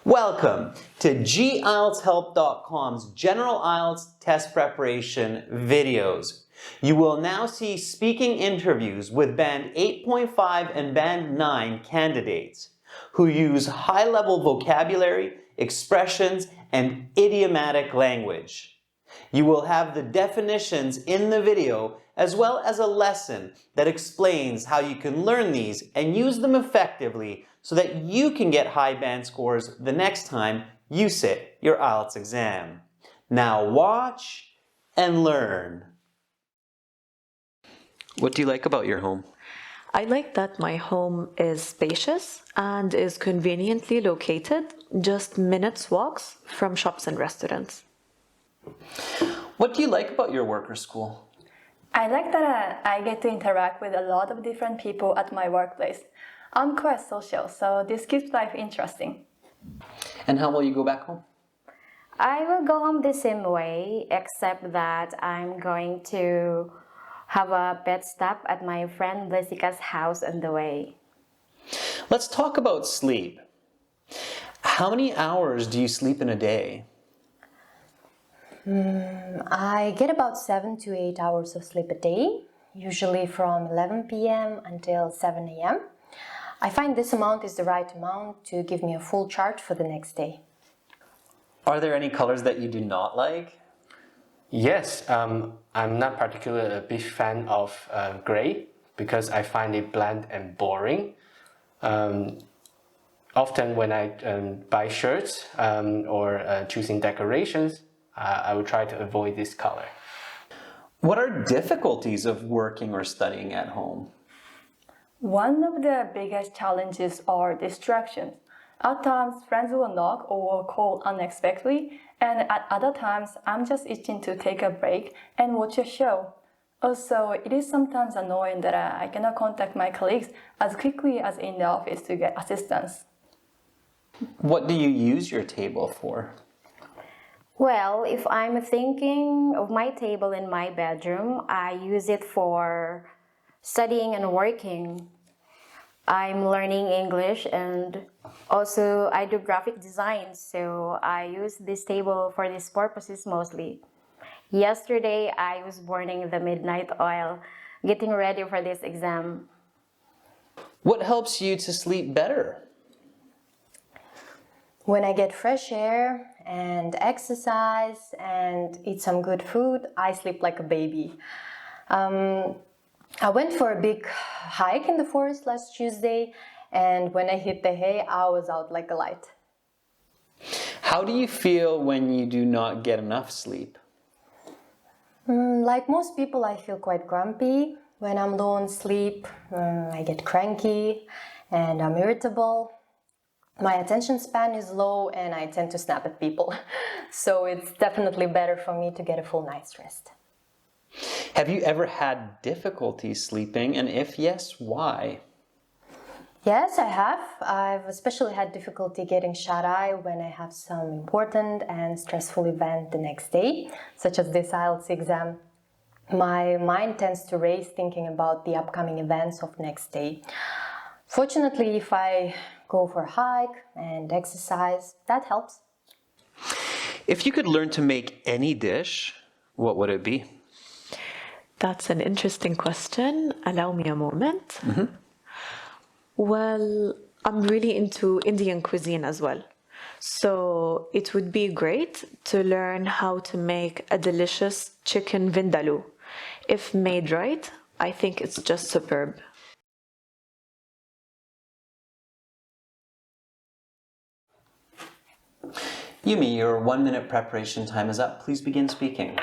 Welcome to GIELTShelp.com's General IELTS Test Preparation videos. You will now see speaking interviews with Band 8.5 and Band 9 candidates who use high-level vocabulary, expressions, and idiomatic language. You will have the definitions in the video as well as a lesson that explains how you can learn these and use them effectively so that you can get high band scores the next time you sit your IELTS exam. Now watch and learn. What do you like about your home? I like that my home is spacious and is conveniently located, just minutes walks from shops and restaurants. What do you like about your work or school? I like that I get to interact with a lot of different people at my workplace. I'm quite social, so this keeps life interesting. And how will you go back home? I will go home the same way, except that I'm going to have a pit stop at my friend Jessica's house on the way. Let's talk about sleep. How many hours do you sleep in a day? I get about 7 to 8 hours of sleep a day, usually from 11 p.m. until 7 a.m. I find this amount is the right amount to give me a full charge for the next day. Are there any colors that you do not like? Yes, I'm not particularly a big fan of gray because I find it bland and boring. Often when I buy shirts or choosing decorations, I will try to avoid this color. What are difficulties of working or studying at home? One of the biggest challenges are distractions. At times, friends will knock or call unexpectedly, and at other times, I'm just itching to take a break and watch a show. Also, it is sometimes annoying that I cannot contact my colleagues as quickly as in the office to get assistance. What do you use your table for? Well, if I'm thinking of my table in my bedroom, I use it for studying and working. I'm learning English and also I do graphic design, so I use this table for these purposes mostly. Yesterday, I was burning the midnight oil, getting ready for this exam. What helps you to sleep better? When I get fresh air and exercise and eat some good food, I sleep like a baby. I went for a big hike in the forest last Tuesday, and when I hit the hay, I was out like a light. How do you feel when you do not get enough sleep? Like most people, I feel quite grumpy. When I'm low on sleep, I get cranky and I'm irritable. My attention span is low and I tend to snap at people. So it's definitely better for me to get a full night's rest. Have you ever had difficulty sleeping, and if yes, why? Yes, I have. I've especially had difficulty getting shut-eye when I have some important and stressful event the next day, such as this IELTS exam. My mind tends to race thinking about the upcoming events of next day. Fortunately, if I go for a hike and exercise, that helps. If you could learn to make any dish, what would it be? That's an interesting question. Allow me a moment. Well, I'm really into Indian cuisine as well. So it would be great to learn how to make a delicious chicken vindaloo. If made right, I think it's just superb. Yumi, your 1-minute preparation time is up. Please begin speaking.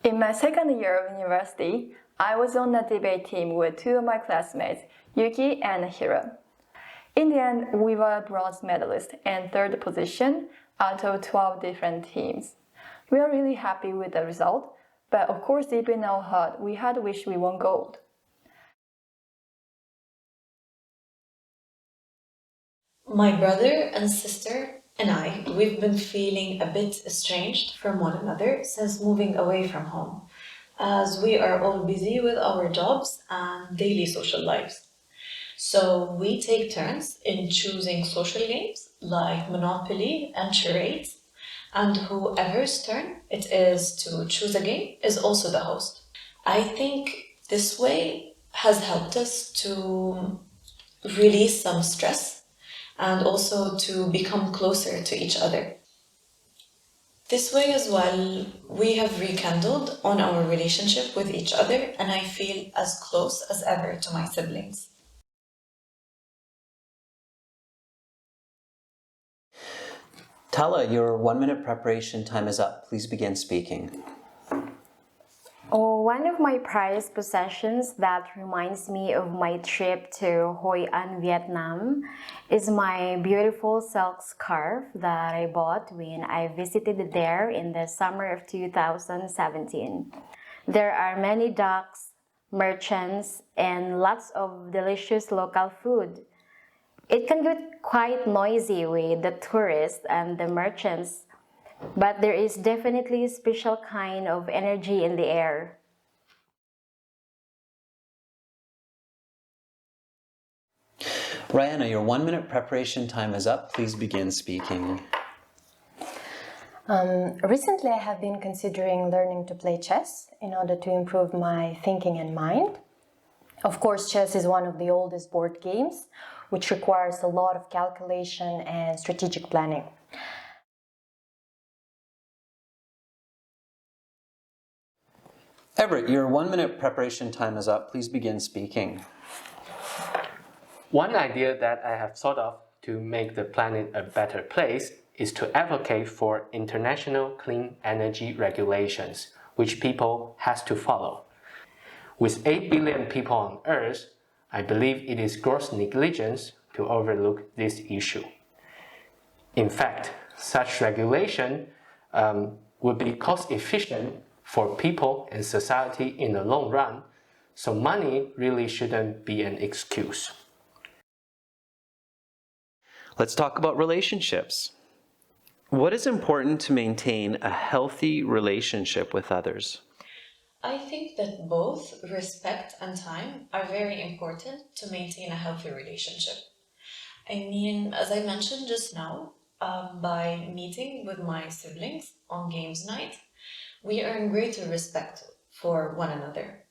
In my second year of university, I was on a debate team with two of my classmates, Yuki and Hiro. In the end, we were bronze medalists and third position out of 12 different teams. We are really happy with the result, but of course deep in our heart, we had wished we won gold. My brother and sister and we've been feeling a bit estranged from one another since moving away from home, as we are all busy with our jobs and daily social lives. So we take turns in choosing social games like Monopoly and charades, and whoever's turn it is to choose a game is also the host. I think this way has helped us to release some stress and also to become closer to each other. This way as well, we have rekindled on our relationship with each other, and I feel as close as ever to my siblings. Tala, your 1-minute preparation time is up. Please begin speaking. Oh, one of my prized possessions that reminds me of my trip to Hoi An, Vietnam is my beautiful silk scarf that I bought when I visited there in the summer of 2017. There are many docks, merchants, and lots of delicious local food. It can get quite noisy with the tourists and the merchants, but there is definitely a special kind of energy in the air. Rihanna, your 1-minute preparation time is up. Please begin speaking. Recently, I have been considering learning to play chess in order to improve my thinking and mind. Of course, chess is one of the oldest board games, which requires a lot of calculation and strategic planning. Everett, your 1-minute preparation time is up. Please begin speaking. One idea that I have thought of to make the planet a better place is to advocate for international clean energy regulations, which people has to follow. With 8 billion people on Earth, I believe it is gross negligence to overlook this issue. In fact, such regulation would be cost efficient for people and society in the long run, so money really shouldn't be an excuse. Let's talk about relationships. What is important to maintain a healthy relationship with others? I think that both respect and time are very important to maintain a healthy relationship. I mean, as I mentioned just now, by meeting with my siblings on games night, we earn greater respect for one another.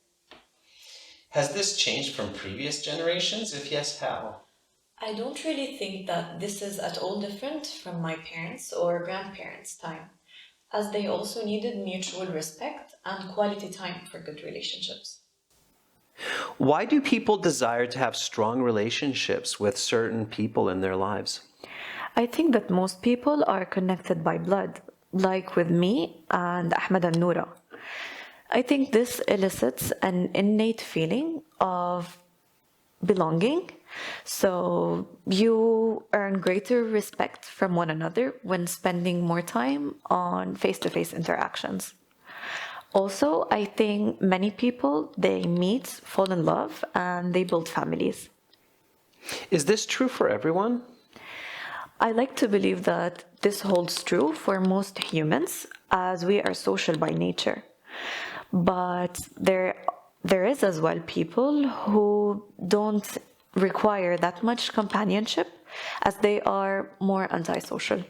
Has this changed from previous generations? If yes, how? I don't really think that this is at all different from my parents' or grandparents' time, as they also needed mutual respect and quality time for good relationships. Why do people desire to have strong relationships with certain people in their lives? I think that most people are connected by blood, like with me and Ahmed and Noura. I think this elicits an innate feeling of belonging. So you earn greater respect from one another when spending more time on face-to-face interactions. Also, I think many people, they meet, fall in love, and they build families. Is this true for everyone? I like to believe that this holds true for most humans, as we are social by nature. But there is as well people who don't require that much companionship, as they are more antisocial.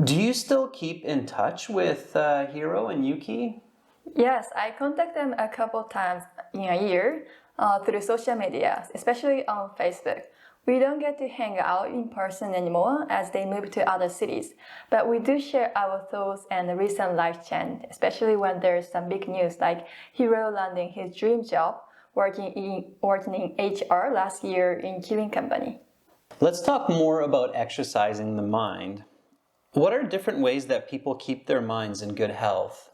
Do you still keep in touch with Hiro and Yuki? Yes, I contact them a couple times in a year through social media, especially on Facebook. We don't get to hang out in person anymore as they move to other cities, but we do share our thoughts and recent life change, especially when there's some big news like Hiro landing his dream job working in HR last year in Kirin Company. Let's talk more about exercising the mind. What are different ways that people keep their minds in good health?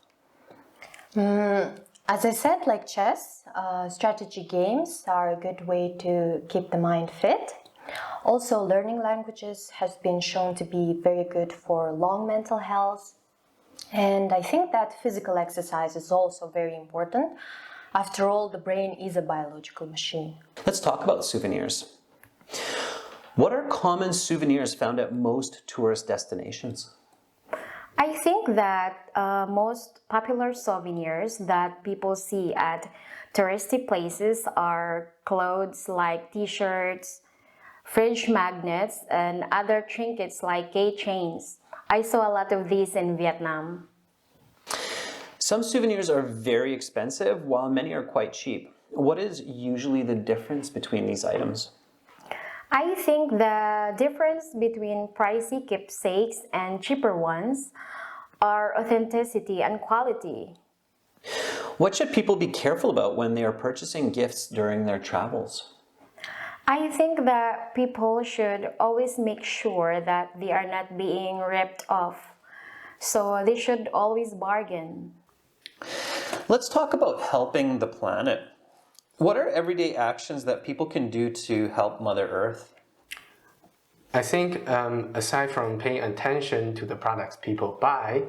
As I said, like chess, strategy games are a good way to keep the mind fit. Also, learning languages has been shown to be very good for long mental health. And I think that physical exercise is also very important. After all, the brain is a biological machine. Let's talk about souvenirs. What are common souvenirs found at most tourist destinations? I I think that most popular souvenirs that people see at touristy places are clothes like t-shirts, fridge magnets, and other trinkets like keychains. I saw a lot of these in Vietnam. Some souvenirs are very expensive, while many are quite cheap. What is usually the difference between these items? I think the difference between pricey keepsakes and cheaper ones are authenticity and quality. What should people be careful about when they are purchasing gifts during their travels? I think that people should always make sure that they are not being ripped off. So they should always bargain. Let's talk about helping the planet. What are everyday actions that people can do to help Mother Earth? I think aside from paying attention to the products people buy,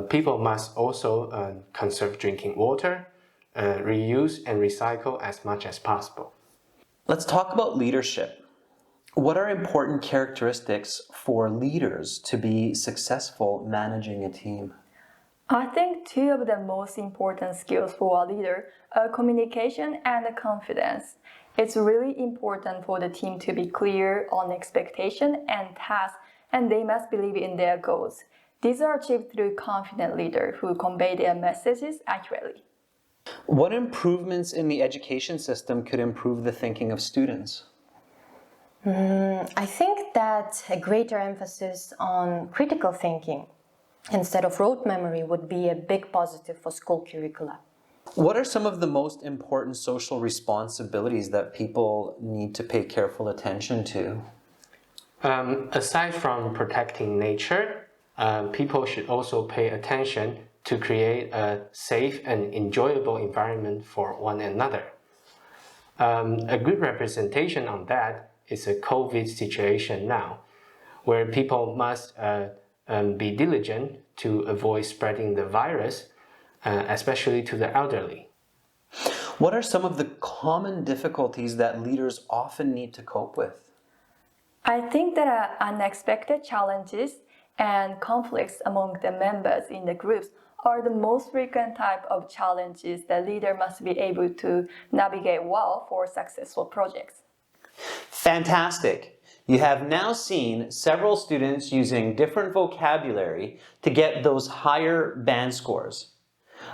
people must also conserve drinking water, reuse and recycle as much as possible. Let's talk about leadership. What are important characteristics for leaders to be successful managing a team? I think two of the most important skills for a leader are communication and confidence. It's really important for the team to be clear on expectation and tasks, and they must believe in their goals. These are achieved through confident leaders who convey their messages accurately. What improvements in the education system could improve the thinking of students? I think that a greater emphasis on critical thinking instead of rote memory would be a big positive for school curricula. What are some of the most important social responsibilities that people need to pay careful attention to? Aside from protecting nature, people should also pay attention to create a safe and enjoyable environment for one another. A good representation on that is a COVID situation now, where people must be diligent to avoid spreading the virus, especially to the elderly. What are some of the common difficulties that leaders often need to cope with? I think there are unexpected challenges and conflicts among the members in the groups are the most frequent type of challenges the leader must be able to navigate well for successful projects. Fantastic! You have now seen several students using different vocabulary to get those higher band scores.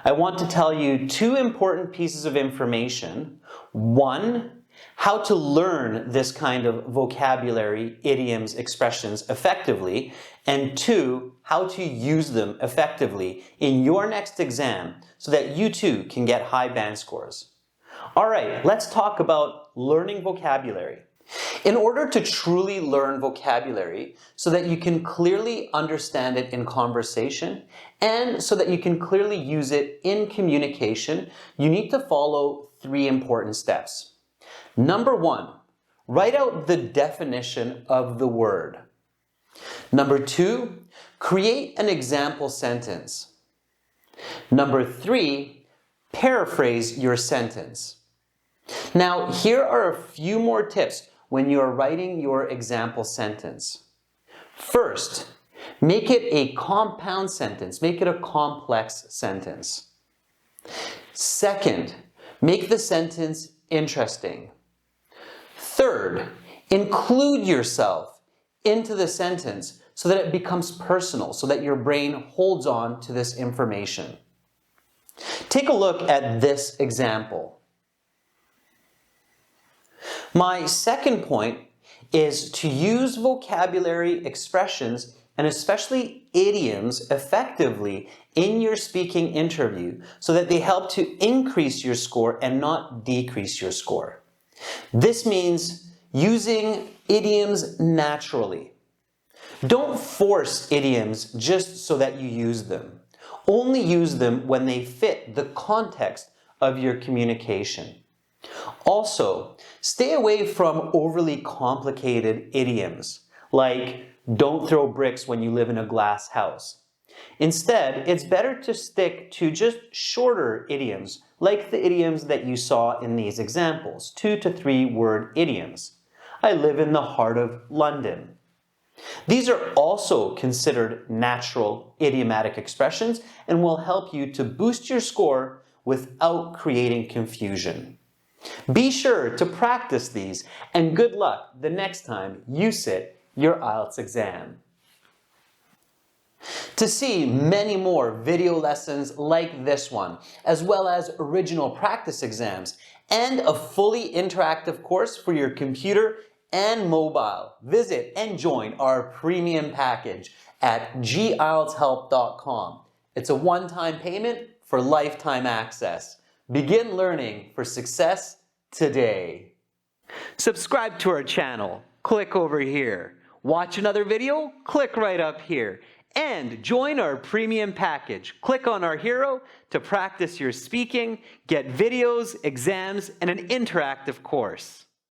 I want to tell you two important pieces of information. One, how to learn this kind of vocabulary, idioms, expressions effectively, and two, how to use them effectively in your next exam so that you too can get high band scores. All right, let's talk about learning vocabulary. In order to truly learn vocabulary so that you can clearly understand it in conversation and so that you can clearly use it in communication, you need to follow three important steps. Number one, write out the definition of the word. Number two, create an example sentence. Number three, paraphrase your sentence. Now, here are a few more tips when you are writing your example sentence. First, make it a compound sentence. Make it a complex sentence. Second, make the sentence interesting. Third, include yourself into the sentence so that it becomes personal, so that your brain holds on to this information. Take a look at this example. My second point is to use vocabulary expressions and especially idioms effectively in your speaking interview so that they help to increase your score and not decrease your score. This means using idioms naturally. Don't force idioms just so that you use them. Only use them when they fit the context of your communication. Also, stay away from overly complicated idioms, like don't throw bricks when you live in a glass house. Instead, it's better to stick to just shorter idioms, like the idioms that you saw in these examples, 2 to 3 word idioms. I live in the heart of London. These are also considered natural idiomatic expressions and will help you to boost your score without creating confusion. Be sure to practice these, and good luck the next time you sit your IELTS exam. To see many more video lessons like this one, as well as original practice exams, and a fully interactive course for your computer and mobile, visit and join our premium package at gieltshelp.com. It's a one-time payment for lifetime access. Begin learning for success today. Subscribe to our channel. Click over here. Watch another video? Click right up here. And join our premium package. Click on our hero to practice your speaking, get videos, exams, and an interactive course.